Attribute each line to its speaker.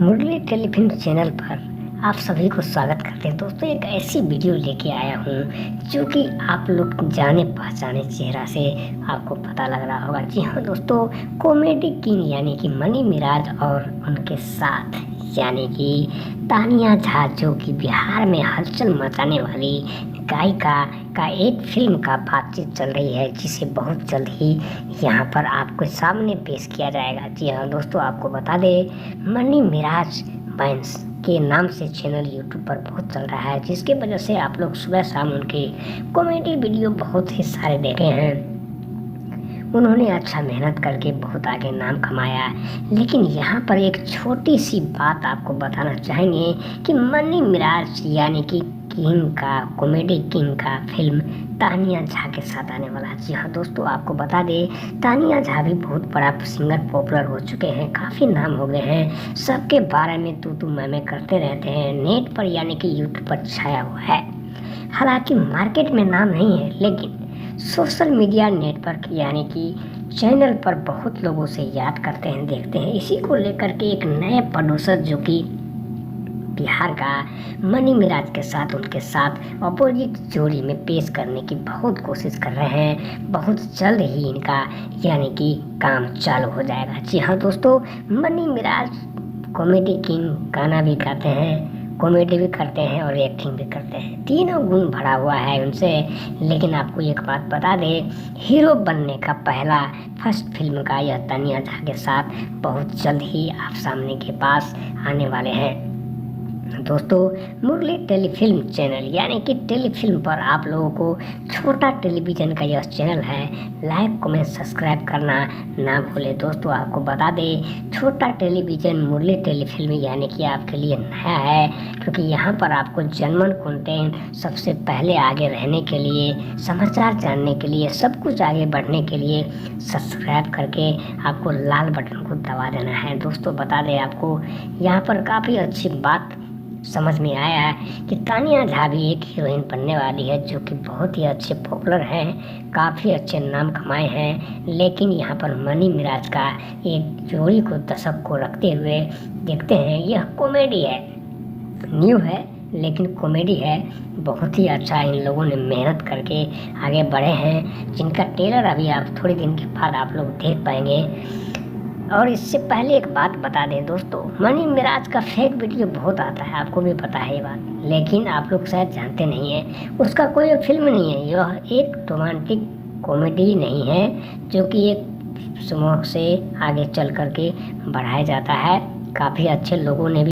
Speaker 1: मुरली telefilm channel पर आप सभी को स्वागत करते हैं। दोस्तों, एक ऐसी वीडियो लेके आया हूँ जो कि आप लोग जाने पहचाने चेहरा से आपको पता लग रहा होगा। जी हाँ दोस्तों, कॉमेडी किंग यानी कि मनी मिराज और उनके साथ यानी कि तानिया झा, जो कि बिहार में हलचल मचाने वाली गायिका का एक फिल्म का बातचीत चल रही है, जिसे बहुत जल्द ही यहाँ पर आपके सामने पेश किया जाएगा। जी हाँ दोस्तों, आपको बता दें, मनी मिराज बैंस के नाम से चैनल यूट्यूब पर बहुत चल रहा है, जिसकी वजह से आप लोग सुबह शाम उनके कॉमेडी वीडियो बहुत ही सारे देखे हैं। उन्होंने अच्छा मेहनत करके बहुत आगे नाम कमाया, लेकिन यहाँ पर एक छोटी सी बात आपको बताना चाहेंगे कि मनी मिराज यानी कि किंग का, कॉमेडी किंग का फिल्म तानिया झा के साथ आने वाला। जी हाँ दोस्तों, आपको बता दें, तानिया झा भी बहुत बड़ा सिंगर, पॉपुलर हो चुके हैं, काफ़ी नाम हो गए हैं, सबके बारे में तू मैं करते रहते हैं, नेट पर यानी कि यूट्यूब पर छाया हुआ है। हालांकि मार्केट में नाम नहीं है, लेकिन सोशल मीडिया नेटवर्क यानी कि चैनल पर बहुत लोगों से याद करते हैं, देखते हैं। इसी को लेकर के एक नए प्रोड्यूसर जो कि बिहार का मनी मिराज के साथ, उनके साथ अपोजिट जोड़ी में पेश करने की बहुत कोशिश कर रहे हैं। बहुत जल्द ही इनका यानी कि काम चालू हो जाएगा। जी हाँ दोस्तों, मनी मिराज कॉमेडी किंग, गाना भी गाते हैं, कॉमेडी भी करते हैं और एक्टिंग भी करते हैं, तीनों गुण भरा हुआ है उनसे। लेकिन आपको एक बात बता दें, हीरो बनने का पहला फर्स्ट फिल्म का यह तानिया झा के साथ बहुत जल्द ही आप सामने के पास आने वाले हैं। दोस्तों, मुरली टेलीफिल्म चैनल यानी कि टेलीफिल्म पर आप लोगों को छोटा टेलीविज़न का यह चैनल है, लाइक कमेंट सब्सक्राइब करना ना भूलें। दोस्तों, आपको बता दें, छोटा टेलीविज़न मुरली टेलीफिल्म यानी कि आपके लिए नया है, क्योंकि यहाँ पर आपको जनमन कंटेंट सबसे पहले आगे रहने के लिए, समाचार जानने के लिए, सब कुछ आगे बढ़ने के लिए सब्सक्राइब करके आपको लाल बटन को दबा देना है। दोस्तों, बता दें आपको, यहाँ पर काफ़ी अच्छी बात समझ में आया है कि तानिया झा भी एक हीरोइन बनने वाली है, जो कि बहुत ही अच्छे पॉपुलर हैं, काफ़ी अच्छे नाम कमाए हैं। लेकिन यहाँ पर मनी मिराज का एक जोड़ी को, दर्शक को रखते हुए देखते हैं। यह कॉमेडी है, न्यू है लेकिन कॉमेडी है, बहुत ही अच्छा। इन लोगों ने मेहनत करके आगे बढ़े हैं, जिनका ट्रेलर अभी आप थोड़े दिन के बाद आप लोग देख पाएंगे। और इससे पहले एक बात बता दें दोस्तों, मनी मिराज का फेक वीडियो बहुत आता है, आपको भी पता है ये बात, लेकिन आप लोग शायद जानते नहीं हैं। उसका कोई फिल्म नहीं है, यह एक रोमांटिक कॉमेडी नहीं है, जो कि एक समूह से आगे चल करके बढ़ाया जाता है। काफ़ी अच्छे लोगों ने भी